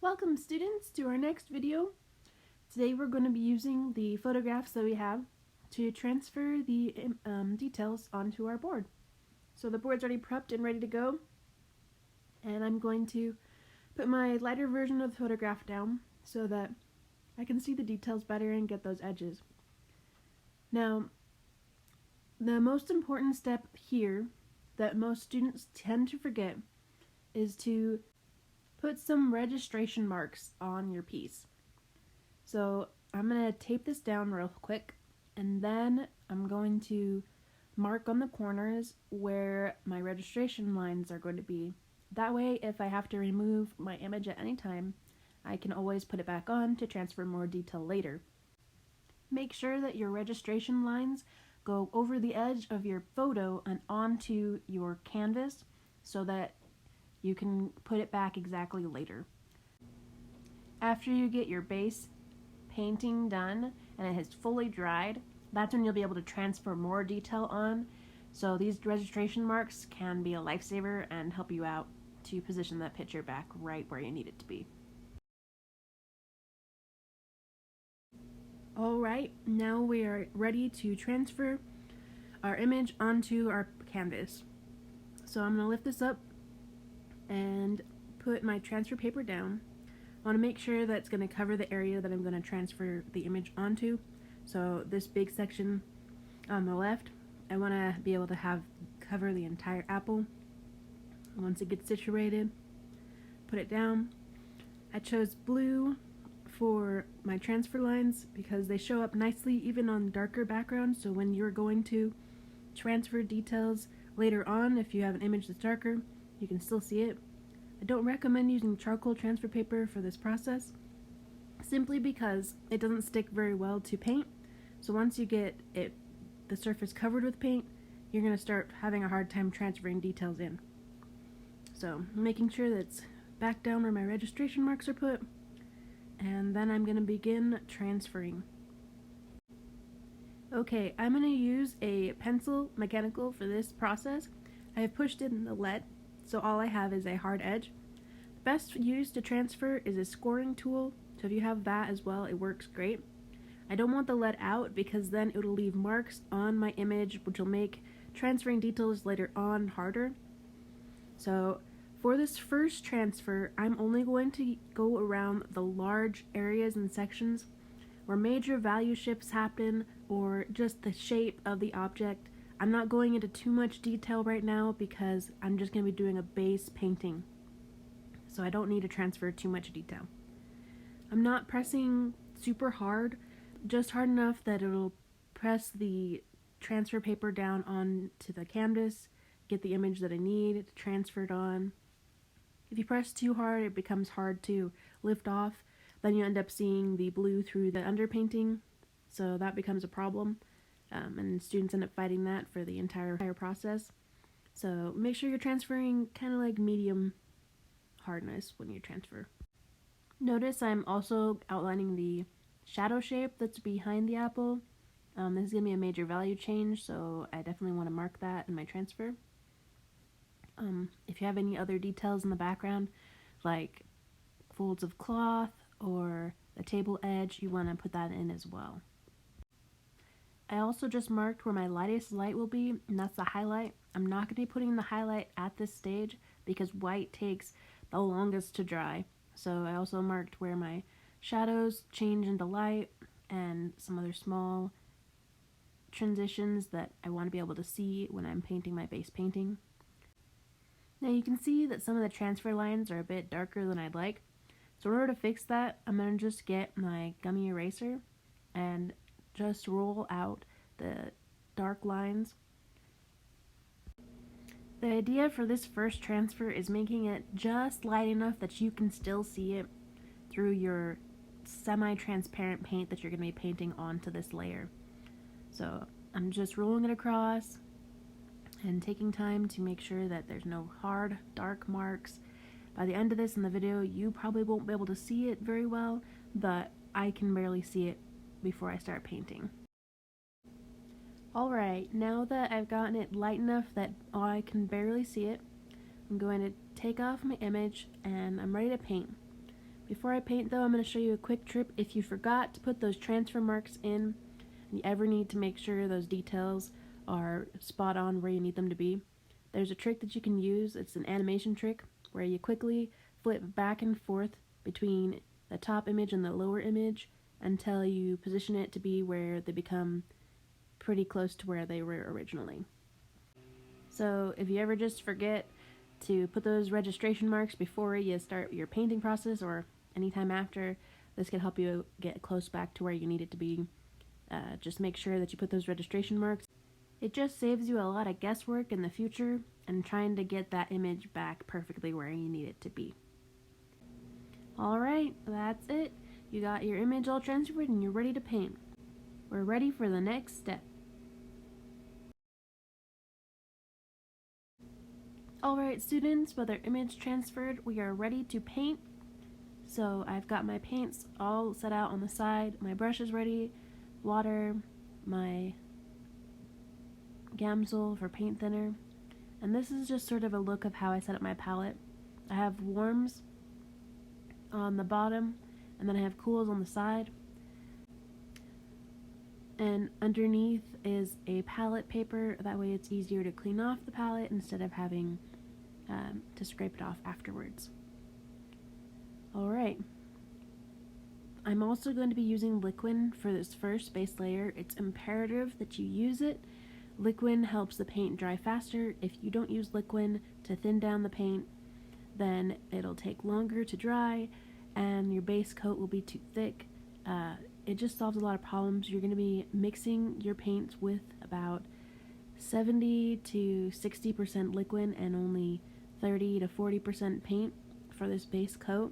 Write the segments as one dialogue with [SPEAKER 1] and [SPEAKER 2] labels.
[SPEAKER 1] Welcome students to our next video. Today we're going to be using the photographs that we have to transfer the details onto our board. So the board's already prepped and ready to go, and I'm going to put my lighter version of the photograph down so that I can see the details better and get those edges. Now, the most important step here that most students tend to forget is to put some registration marks on your piece. So I'm going to tape this down real quick, and then I'm going to mark on the corners where my registration lines are going to be. That way, if I have to remove my image at any time, I can always put it back on to transfer more detail later. Make sure that your registration lines go over the edge of your photo and onto your canvas so that you can put it back exactly later. After you get your base painting done and it has fully dried, that's when you'll be able to transfer more detail on. So these registration marks can be a lifesaver and help you out to position that picture back right where you need it to be. Alright, now we are ready to transfer our image onto our canvas. So I'm going to lift this up and put my transfer paper down. I want to make sure that it's going to cover the area that I'm going to transfer the image onto. So this big section on the left, I want to be able to have cover the entire apple. Once it gets situated, put it down. I chose blue for my transfer lines because they show up nicely even on darker backgrounds, so when you're going to transfer details later on, if you have an image that's darker, you can still see it. I don't recommend using charcoal transfer paper for this process, simply because it doesn't stick very well to paint. So once you get the surface covered with paint, you're going to start having a hard time transferring details in. So making sure that it's back down where my registration marks are put, and then I'm going to begin transferring. Okay, I'm going to use a pencil mechanical for this process. I have pushed in the lead, so all I have is a hard edge. The best use to transfer is a scoring tool, so if you have that as well, it works great. I don't want the lead out because then it'll leave marks on my image, which will make transferring details later on harder. So for this first transfer, I'm only going to go around the large areas and sections where major value shifts happen or just the shape of the object. I'm not going into too much detail right now because I'm just going to be doing a base painting, so I don't need to transfer too much detail. I'm not pressing super hard, just hard enough that it'll press the transfer paper down onto the canvas, get the image that I need transferred on. If you press too hard, it becomes hard to lift off. Then you end up seeing the blue through the underpainting, so that becomes a problem. And students end up fighting that for the entire process. So make sure you're transferring kind of like medium hardness when you transfer. Notice I'm also outlining the shadow shape that's behind the apple. This is going to be a major value change, so I definitely want to mark that in my transfer. If you have any other details in the background, like folds of cloth or the table edge, you want to put that in as well. I also just marked where my lightest light will be, and that's the highlight. I'm not going to be putting the highlight at this stage because white takes the longest to dry. So I also marked where my shadows change into light and some other small transitions that I want to be able to see when I'm painting my base painting. Now you can see that some of the transfer lines are a bit darker than I'd like. So in order to fix that, I'm going to just get my gummy eraser and just roll out the dark lines. The idea for this first transfer is making it just light enough that you can still see it through your semi-transparent paint that you're going to be painting onto this layer. So I'm just rolling it across and taking time to make sure that there's no hard, dark marks. By the end of this in the video, you probably won't be able to see it very well, but I can barely see it before I start painting. Alright, now that I've gotten it light enough that I can barely see it, I'm going to take off my image and I'm ready to paint. Before I paint though, I'm going to show you a quick trick. If you forgot to put those transfer marks in, and you ever need to make sure those details are spot on where you need them to be, there's a trick that you can use. It's an animation trick where you quickly flip back and forth between the top image and the lower image until you position it to be where they become pretty close to where they were originally. So if you ever just forget to put those registration marks before you start your painting process or anytime after, this can help you get close back to where you need it to be. Just make sure that you put those registration marks. It just saves you a lot of guesswork in the future and trying to get that image back perfectly where you need it to be. Alright, that's it. You got your image all transferred and you're ready to paint. We're ready for the next step. Alright students, with our image transferred, we are ready to paint. So I've got my paints all set out on the side, my brush is ready, water, my Gamsol for paint thinner, and this is just sort of a look of how I set up my palette. I have warms on the bottom, and then I have cools on the side, and underneath is a palette paper, that way it's easier to clean off the palette instead of having to scrape it off afterwards. Alright, I'm also going to be using Liquin for this first base layer. It's imperative that you use it. Liquin helps the paint dry faster. If you don't use Liquin to thin down the paint, then it'll take longer to dry and your base coat will be too thick. It just solves a lot of problems. You're going to be mixing your paints with about 70 to 60% Liquin and only 30 to 40% paint for this base coat.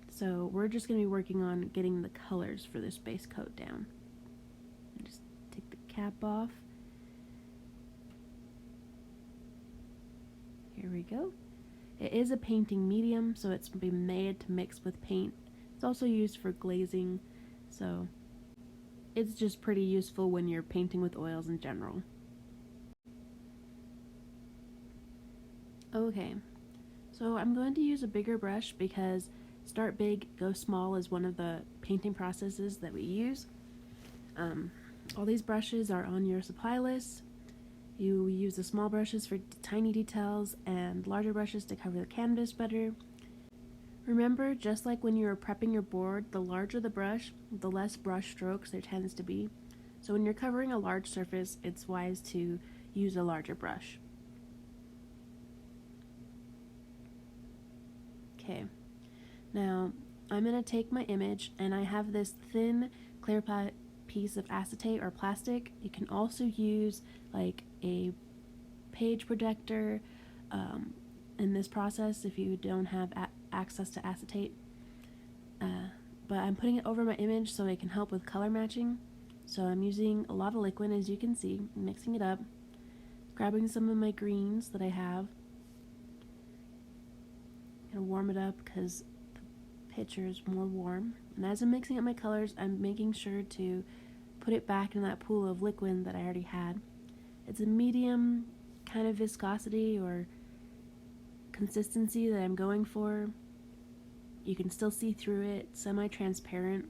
[SPEAKER 1] So we're just going to be working on getting the colors for this base coat down. Just take the cap off. Here we go. It is a painting medium, so it's been made to mix with paint. It's also used for glazing, so it's just pretty useful when you're painting with oils in general. Okay, so I'm going to use a bigger brush because start big, go small is one of the painting processes that we use. All these brushes are on your supply list. You use the small brushes for tiny details and larger brushes to cover the canvas better. Remember, just like when you're prepping your board, the larger the brush, the less brush strokes there tends to be. So when you're covering a large surface, it's wise to use a larger brush. Okay, now I'm going to take my image and I have this thin clear piece of acetate or plastic. You can also use like a page protector in this process if you don't have access to acetate. But I'm putting it over my image so it can help with color matching. So I'm using a lot of Liquin, as you can see, mixing it up, grabbing some of my greens that I have. I'm gonna warm it up because the picture is more warm. And as I'm mixing up my colors, I'm making sure to put it back in that pool of Liquin that I already had. It's a medium kind of viscosity or consistency that I'm going for. You can still see through it, semi-transparent.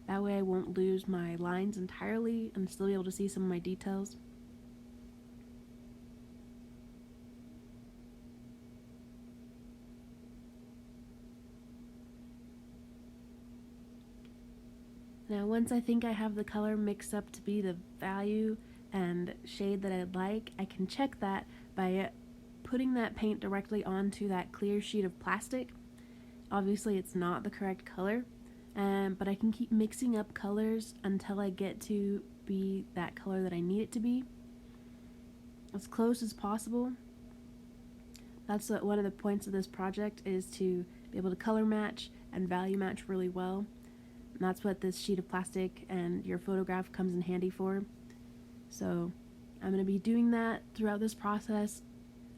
[SPEAKER 1] That way I won't lose my lines entirely and still be able to see some of my details. Now once I think I have the color mixed up to be the value and shade that I'd like, I can check that by putting that paint directly onto that clear sheet of plastic. Obviously it's not the correct color, but I can keep mixing up colors until I get to be that color that I need it to be, as close as possible. That's one of the points of this project, is to be able to color match and value match really well. And that's what this sheet of plastic and your photograph comes in handy for. So I'm going to be doing that throughout this process,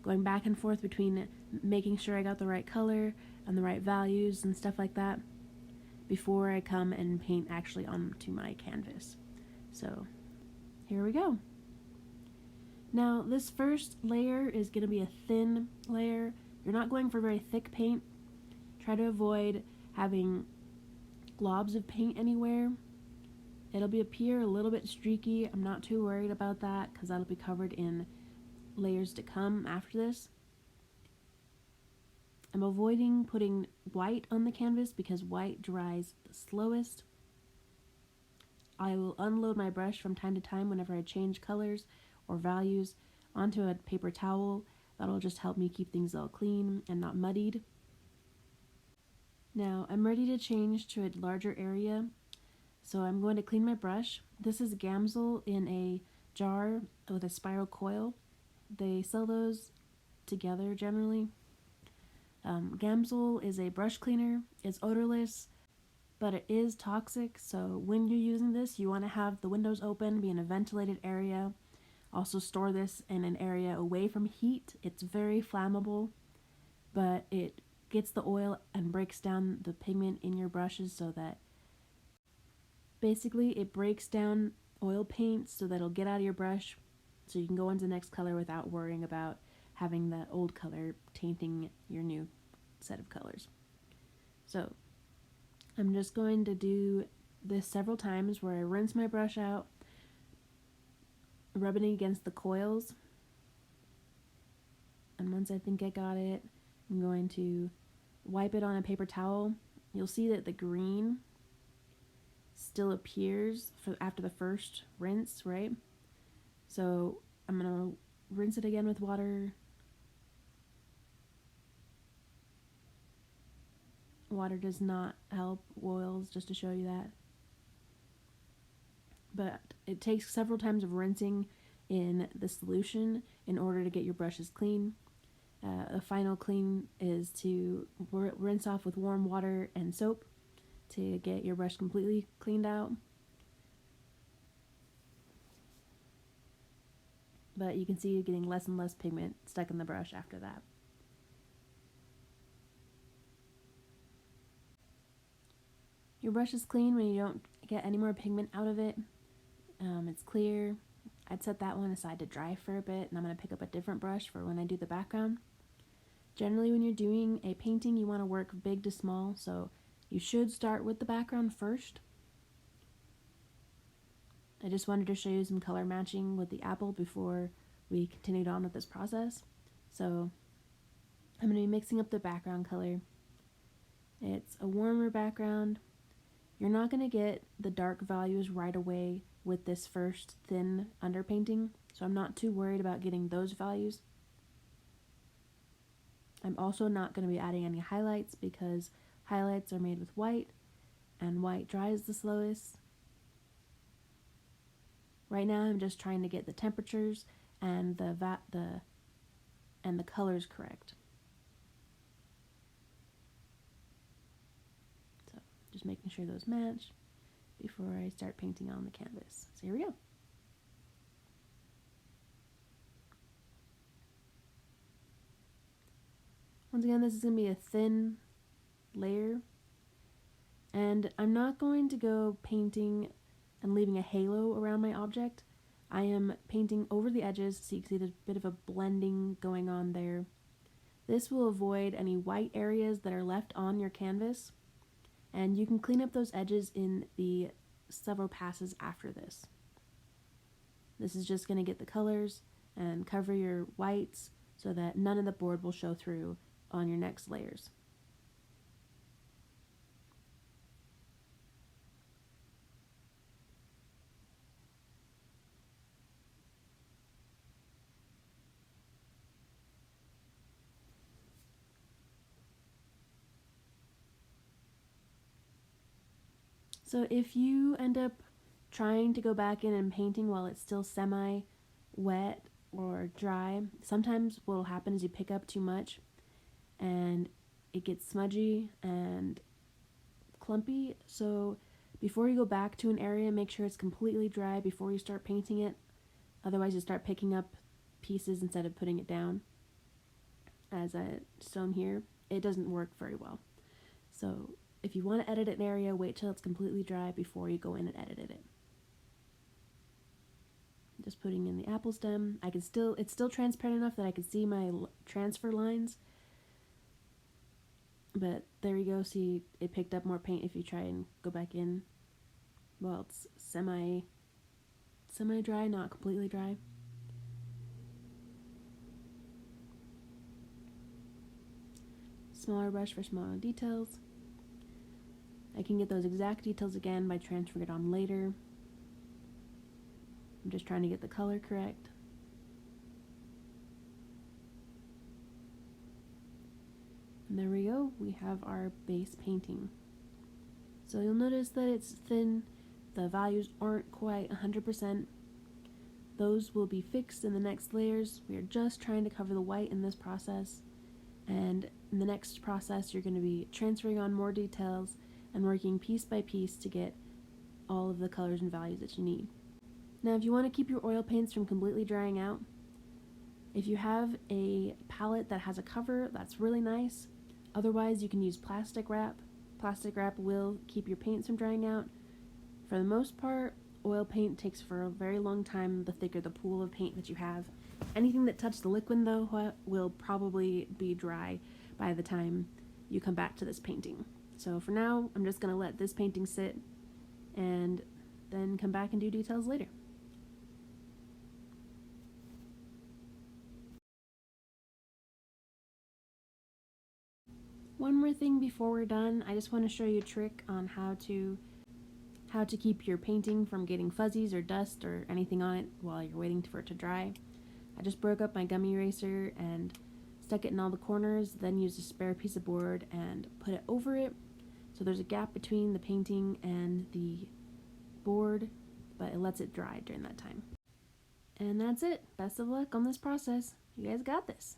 [SPEAKER 1] going back and forth between making sure I got the right color and the right values and stuff like that before I come and paint actually onto my canvas. So here we go. Now this first layer is going to be a thin layer. You're not going for very thick paint. Try to avoid having globs of paint anywhere. It'll appear a little bit streaky. I'm not too worried about that because that'll be covered in layers to come after this. I'm avoiding putting white on the canvas because white dries the slowest. I will unload my brush from time to time whenever I change colors or values onto a paper towel. That'll just help me keep things all clean and not muddied. Now I'm ready to change to a larger area, so I'm going to clean my brush. This is Gamsol in a jar with a spiral coil. They sell those together generally. Gamsol is a brush cleaner. It's odorless, but it is toxic, so when you're using this, you want to have the windows open, be in a ventilated area. Also store this in an area away from heat. It's very flammable, but it gets the oil and breaks down the pigment in your brushes so that basically it breaks down oil paint so that it'll get out of your brush so you can go into the next color without worrying about having the old color tainting your new set of colors. So I'm just going to do this several times where I rinse my brush out, rubbing it against the coils, and once I think I got it, I'm going to wipe it on a paper towel. You'll see that the green still appears after the first rinse, right? So I'm going to rinse it again with water. Water does not help oils, just to show you that. But it takes several times of rinsing in the solution in order to get your brushes clean. A final clean is to rinse off with warm water and soap to get your brush completely cleaned out. But you can see you're getting less and less pigment stuck in the brush after that. Your brush is clean when you don't get any more pigment out of it. It's clear. I'd set that one aside to dry for a bit, and I'm going to pick up a different brush for when I do the background. Generally, when you're doing a painting, you want to work big to small, so you should start with the background first. I just wanted to show you some color matching with the apple before we continued on with this process. So I'm going to be mixing up the background color. It's a warmer background. You're not going to get the dark values right away with this first thin underpainting, so I'm not too worried about getting those values. I'm also not going to be adding any highlights because highlights are made with white, and white dries the slowest. Right now I'm just trying to get the temperatures and the colors correct. So just making sure those match before I start painting on the canvas. So here we go. Once again, this is going to be a thin layer, and I'm not going to go painting and leaving a halo around my object. I am painting over the edges so you can see there's a bit of a blending going on there. This will avoid any white areas that are left on your canvas, and you can clean up those edges in the several passes after this. This is just going to get the colors and cover your whites so that none of the board will show through on your next layers. So if you end up trying to go back in and painting while it's still semi-wet or dry, sometimes what will happen is you pick up too much and it gets smudgy and clumpy. So before you go back to an area, make sure it's completely dry before you start painting it. Otherwise you start picking up pieces instead of putting it down. As I've shown here, it doesn't work very well. So if you want to edit an area, wait till it's completely dry before you go in and edit it. Just putting in the apple stem. It's still transparent enough that I can see my transfer lines. But there you go, see it picked up more paint if you try and go back in. Well, it's semi-dry, not completely dry. Smaller brush for smaller details. I can get those exact details again by transferring it on later. I'm just trying to get the color correct. And there we go, we have our base painting. So you'll notice that it's thin, the values aren't quite 100%. Those will be fixed in the next layers. We are just trying to cover the white in this process. And in the next process, you're going to be transferring on more details and working piece by piece to get all of the colors and values that you need. Now, if you want to keep your oil paints from completely drying out, if you have a palette that has a cover, that's really nice. Otherwise, you can use plastic wrap. Plastic wrap will keep your paints from drying out. For the most part, oil paint takes for a very long time the thicker the pool of paint that you have. Anything that touched the liquid, though, will probably be dry by the time you come back to this painting. So for now, I'm just going to let this painting sit and then come back and do details later. One more thing before we're done, I just want to show you a trick on how to keep your painting from getting fuzzies or dust or anything on it while you're waiting for it to dry. I just broke up my gummy eraser and stuck it in all the corners, then used a spare piece of board and put it over it. So there's a gap between the painting and the board, but it lets it dry during that time. And that's it. Best of luck on this process. You guys got this.